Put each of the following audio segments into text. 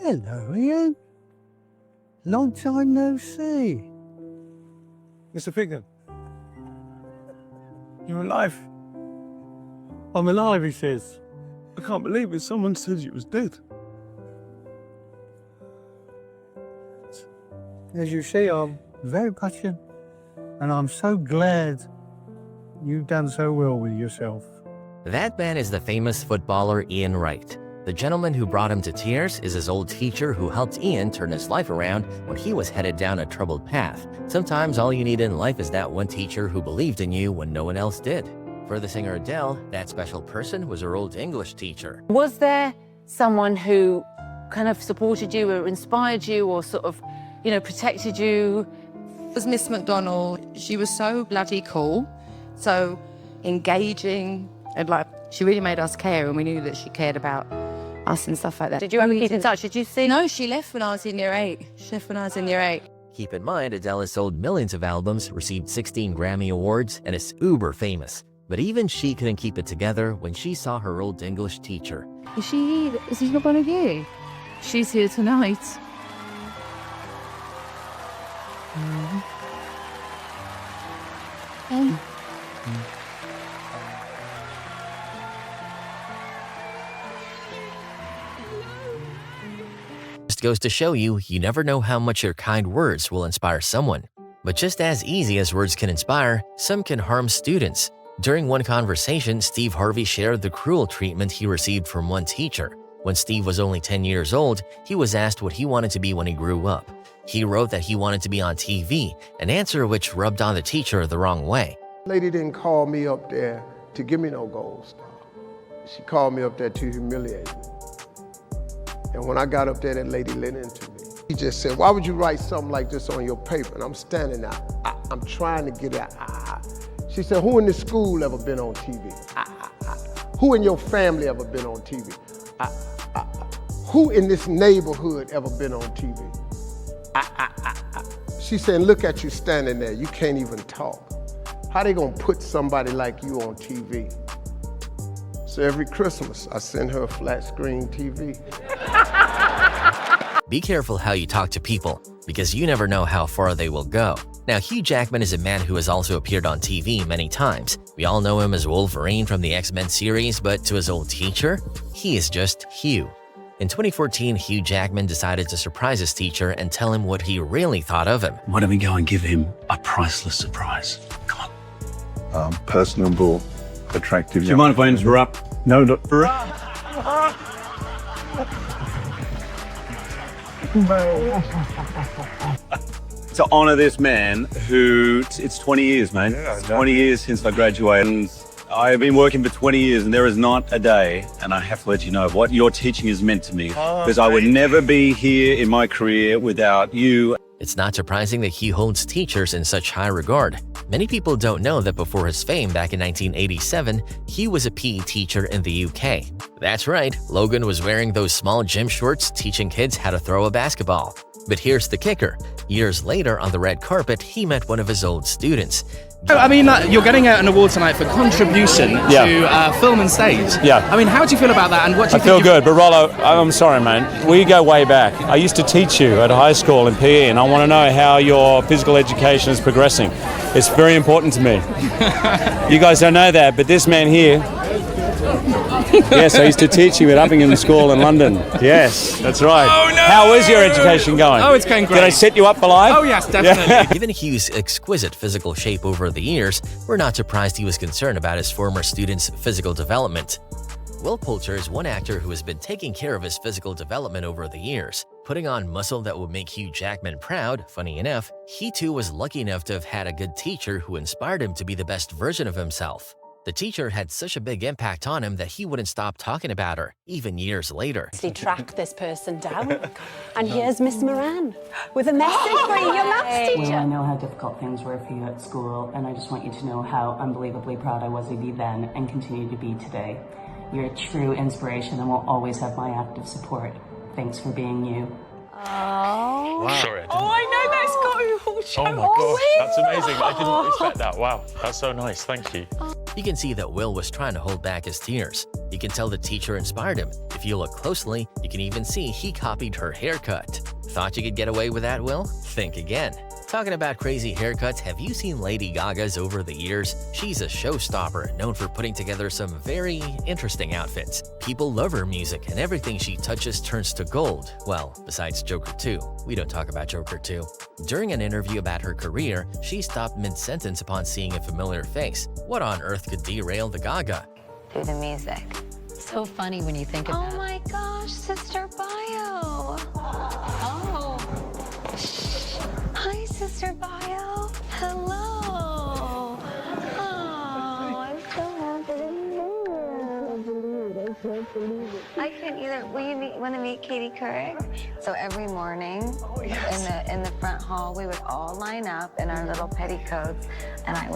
Hello, Ian. Long time no see. Mr. Pignan, you're alive. I'm alive, he says. I can't believe it. Someone said you was dead. As you see, I'm very patient, and I'm so glad you've done so well with yourself. That man is the famous footballer Ian Wright. The gentleman who brought him to tears is his old teacher who helped Ian turn his life around when he was headed down a troubled path. Sometimes all you need in life is that one teacher who believed in you when no one else did. For the singer Adele, that special person was her old English teacher. Was there someone who kind of supported you or inspired you or sort of, you know, protected you? It was Miss McDonald. She was so bloody cool, so engaging, and like, she really made us care, and we knew that she cared about us and stuff like that. Did you ever keep in touch? Did you see? No, she left when I was in year 8. She left when I was in year 8. Keep in mind, Adele has sold millions of albums, received 16 Grammy Awards, and is uber famous. But even she couldn't keep it together when she saw her old English teacher. Is she here? Is she not one of you? She's here tonight. Just goes to show you, you never know how much your kind words will inspire someone. But just as easy as words can inspire, some can harm students. During one conversation, Steve Harvey shared the cruel treatment he received from one teacher. When Steve was only 10 years old, he was asked what he wanted to be when he grew up. He wrote that he wanted to be on TV, an answer which rubbed on the teacher the wrong way. Lady didn't call me up there to give me no gold star. She called me up there to humiliate me. And when I got up there, that lady lit into me. He just said, why would you write something like this on your paper? And I'm standing there, I'm trying to get it. She said, who in this school ever been on TV? Who in your family ever been on TV? Who in this neighborhood ever been on TV? She said, look at you standing there, you can't even talk. How they gonna put somebody like you on TV? So every Christmas, I send her a flat screen TV. Be careful how you talk to people, because you never know how far they will go. Now, Hugh Jackman is a man who has also appeared on TV many times. We all know him as Wolverine from the X-Men series, but to his old teacher, he is just Hugh. In 2014, Hugh Jackman decided to surprise his teacher and tell him what he really thought of him. Why don't we go and give him a priceless surprise? Come on. Personable, attractive. Do you mind if I interrupt? No, no. To honor this man who, it's 20 years, mate. Yeah, it's 20 years since I graduated. And I have been working for 20 years and there is not a day, and I have to let you know, what your teaching has meant to me. Because I would never be here in my career without you. It's not surprising that he holds teachers in such high regard. Many people don't know that before his fame back in 1987, he was a PE teacher in the UK. That's right, Logan was wearing those small gym shorts teaching kids how to throw a basketball. But here's the kicker. Years later on the red carpet, he met one of his old students. I mean, you're getting out an award tonight for contribution to film and stage. Yeah. I mean, how do you feel about that? And what do you I feel good, but Rollo, I'm sorry, man. We go way back. I used to teach you at high school in PE, and I want to know how your physical education is progressing. It's very important to me. You guys don't know that, but this man here, yes, I used to teach you at Uppingham School in London. Yes, that's right. Oh, no! How is your education going? Oh, it's going great. Did I set you up for life? Oh, yes, definitely. Yeah. Given Hugh's exquisite physical shape over the years, we're not surprised he was concerned about his former students' physical development. Will Poulter is one actor who has been taking care of his physical development over the years. Putting on muscle that would make Hugh Jackman proud, funny enough, he too was lucky enough to have had a good teacher who inspired him to be the best version of himself. The teacher had such a big impact on him that he wouldn't stop talking about her, even years later. Track this person down. And here's Miss Moran with a message for you, your maths teacher. Well, I know how difficult things were for you at school, and I just want you to know how unbelievably proud I was of you then and continue to be today. You're a true inspiration and will always have my active support. Thanks for being you. Oh. Wow. Sorry, I know that's got you all choked. Oh my gosh, that's amazing. I didn't expect that. Wow, that's so nice. Thank you. You can see that Will was trying to hold back his tears. You can tell the teacher inspired him. If you look closely, you can even see he copied her haircut. Thought you could get away with that, Will? Think again. Talking about crazy haircuts, have you seen Lady Gaga's over the years? She's a showstopper, known for putting together some very interesting outfits. People love her music, and everything she touches turns to gold. Well, besides Joker 2. We don't talk about Joker 2. During an interview about her career, she stopped mid-sentence upon seeing a familiar face. What on earth could derail the Gaga? Do the music. So funny when you think about it. Oh my gosh, Sister Bio. Oh. Hi, Sister Bio. Hello. Oh, I'm so happy. I can't either. Want to meet Katie Couric? So every morning in the front hall, we would all line up in our little petticoats, and I'd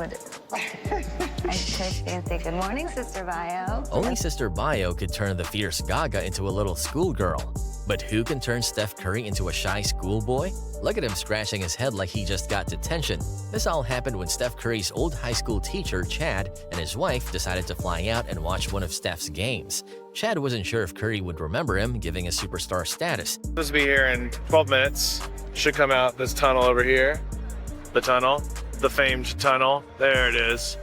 push and say, "Good morning, Sister Bio." Only Sister Bio could turn the fierce Gaga into a little schoolgirl. But who can turn Steph Curry into a shy schoolboy? Look at him scratching his head like he just got detention. This all happened when Steph Curry's old high school teacher, Chad, and his wife decided to fly out and watch one of Steph's games. Chad wasn't sure if Curry would remember him, giving a superstar status. Supposed to be here in 12 minutes. Should come out this tunnel over here. The tunnel. The famed tunnel. There it is.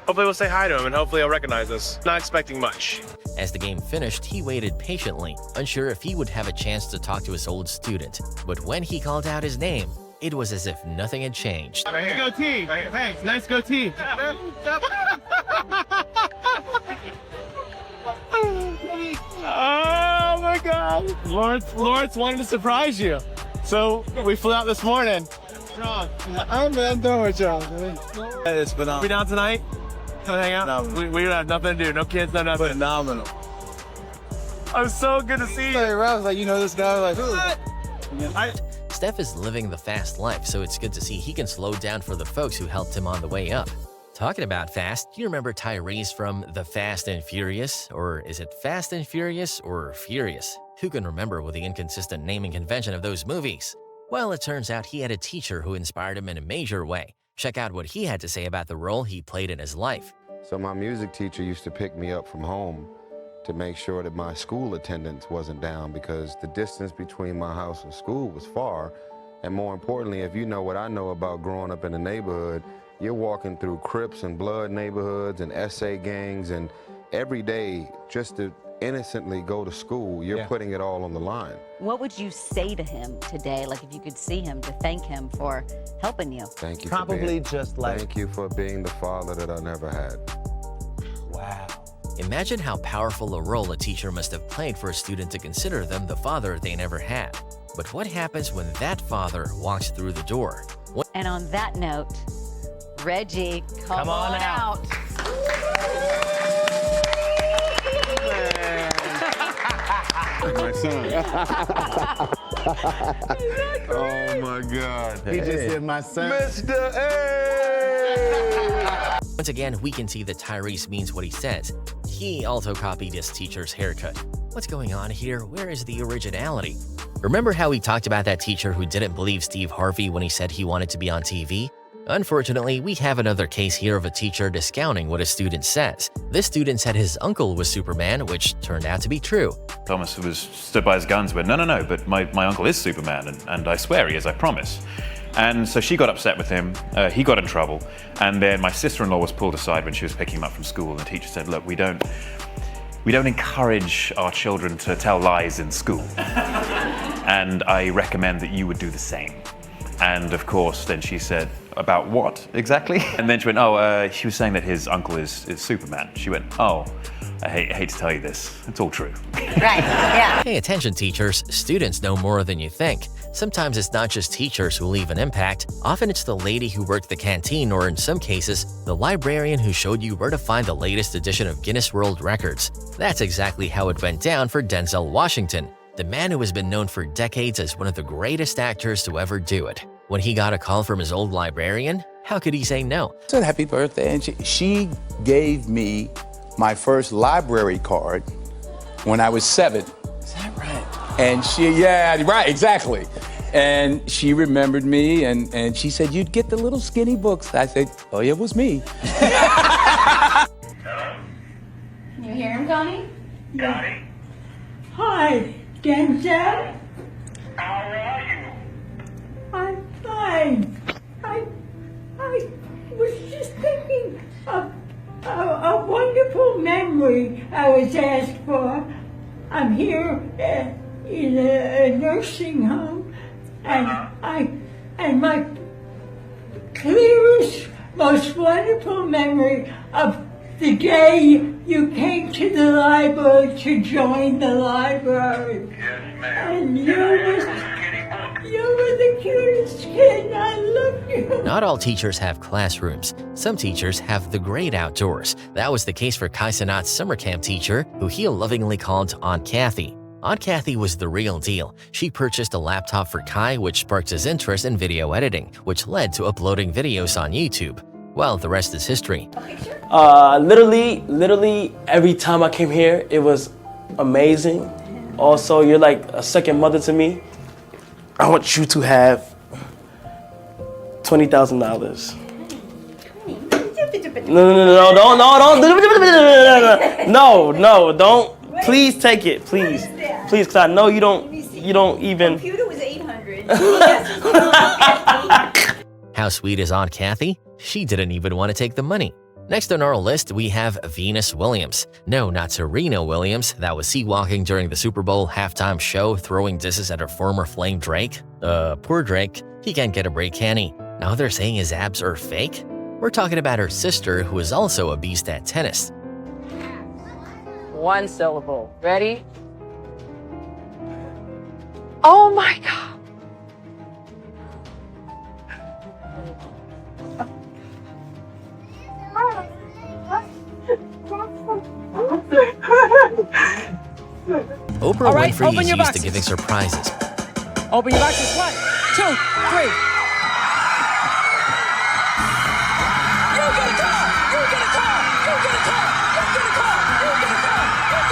Hopefully we'll say hi to him and hopefully he'll recognize us. Not expecting much. As the game finished, he waited patiently, unsure if he would have a chance to talk to his old student. But when he called out his name, it was as if nothing had changed. Nice goatee. Thanks. Nice goatee. Oh my God. Lawrence wanted to surprise you. So we flew out this morning. I'm done with y'all. It's phenomenal. We down tonight? Come hang out? No. We have nothing to do. No kids, no nothing. Phenomenal. I'm so good to see you. I was like, you know this guy? Like, what? Steph is living the fast life, so it's good to see he can slow down for the folks who helped him on the way up. Talking about fast, do you remember Tyrese from The Fast and Furious? Or is it Fast and Furious or Furious? Who can remember with the inconsistent naming convention of those movies? Well, it turns out he had a teacher who inspired him in a major way. Check out what he had to say about the role he played in his life. So my music teacher used to pick me up from home to make sure that my school attendance wasn't down, because the distance between my house and school was far. And more importantly, if you know what I know about growing up in the neighborhood, you're walking through Crips and Blood neighborhoods and SA gangs, and every day just to innocently go to school, you're putting it all on the line. What would you say to him today, like if you could see him, to thank him for helping you? Thank you. Probably just like... Thank you for being the father that I never had. Wow. Imagine how powerful a role a teacher must have played for a student to consider them the father they never had. But what happens when that father walks through the door? And on that note, Reggie, come on out. My son. Oh my God. He just said my son. Mr. A! Once again, we can see that Tyrese means what he says. He also copied his teacher's haircut. What's going on here? Where is the originality? Remember how we talked about that teacher who didn't believe Steve Harvey when he said he wanted to be on TV? Unfortunately, we have another case here of a teacher discounting what a student says. This student said his uncle was Superman, which turned out to be true. Thomas was stood by his guns, went, no, but my uncle is Superman, and I swear he is, I promise. And so she got upset with him, he got in trouble, and then my sister-in-law was pulled aside when she was picking him up from school, and the teacher said, look, we don't encourage our children to tell lies in school, and I recommend that you would do the same. And of course, then she said, about what exactly? And then she went, she was saying that his uncle is Superman. She went, oh, I hate to tell you this, it's all true. Right, yeah. Pay attention, teachers. Students know more than you think. Sometimes it's not just teachers who leave an impact. Often it's the lady who worked the canteen, or in some cases, the librarian who showed you where to find the latest edition of Guinness World Records. That's exactly how it went down for Denzel Washington, the man who has been known for decades as one of the greatest actors to ever do it. When he got a call from his old librarian, how could he say no? I said, happy birthday, and she gave me my first library card when I was 7. Is that right? And yeah, right, exactly. And she remembered me, and she said, you'd get the little skinny books. I said, oh, yeah, it was me. you hear him, Connie? Connie? Hi, Denzel. How are you? I'm fine. I was just thinking of a wonderful memory I was asked for. I'm here in a nursing home, and my clearest, most wonderful memory of the day you came to the library to join the library. Yes, ma'am. And you were the cutest kid, and I loved you. Not all teachers have classrooms. Some teachers have the great outdoors. That was the case for Kai Sanat's summer camp teacher, who he lovingly called Aunt Kathy. Aunt Kathy was the real deal. She purchased a laptop for Kai, which sparked his interest in video editing, which led to uploading videos on YouTube. Well, the rest is history. Literally, every time I came here, it was amazing. Also, you're like a second mother to me. I want you to have $20,000. No, don't. Please take it, please, because I know you don't even. Computer was 800. How sweet is Aunt Kathy? She didn't even want to take the money. Next on our list, we have Venus Williams. No, not Serena Williams. That was sea-walking during the Super Bowl halftime show, throwing disses at her former flame Drake. Poor Drake. He can't get a break, can he? Now they're saying his abs are fake? We're talking about her sister, who is also a beast at tennis. One syllable. Ready? Oh my God. Oprah Winfrey is used to giving surprises. Open your boxes. 1, 2, 3.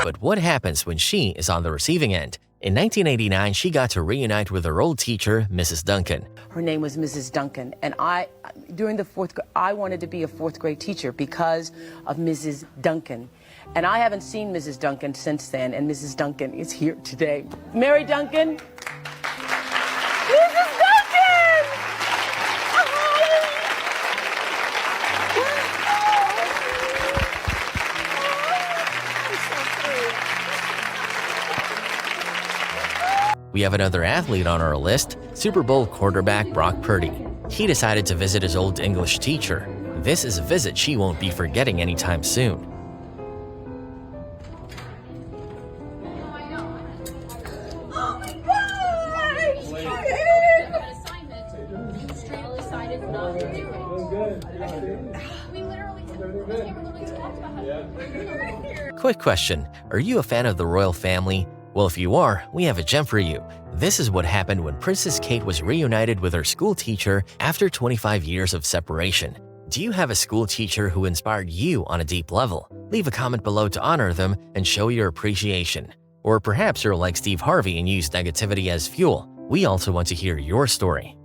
But what happens when she is on the receiving end? In 1989, she got to reunite with her old teacher, Mrs. Duncan. Her name was Mrs. Duncan, and during the fourth grade, I wanted to be a fourth grade teacher because of Mrs. Duncan. And I haven't seen Mrs. Duncan since then, and Mrs. Duncan is here today. Mary Duncan. Mrs. Duncan! We have another athlete on our list, Super Bowl quarterback Brock Purdy. He decided to visit his old English teacher. This is a visit she won't be forgetting anytime soon. Quick question, are you a fan of the royal family? Well, if you are, we have a gem for you. This is what happened when Princess Kate was reunited with her school teacher after 25 years of separation. Do you have a school teacher who inspired you on a deep level? Leave a comment below to honor them and show your appreciation. Or perhaps you're like Steve Harvey and use negativity as fuel. We also want to hear your story.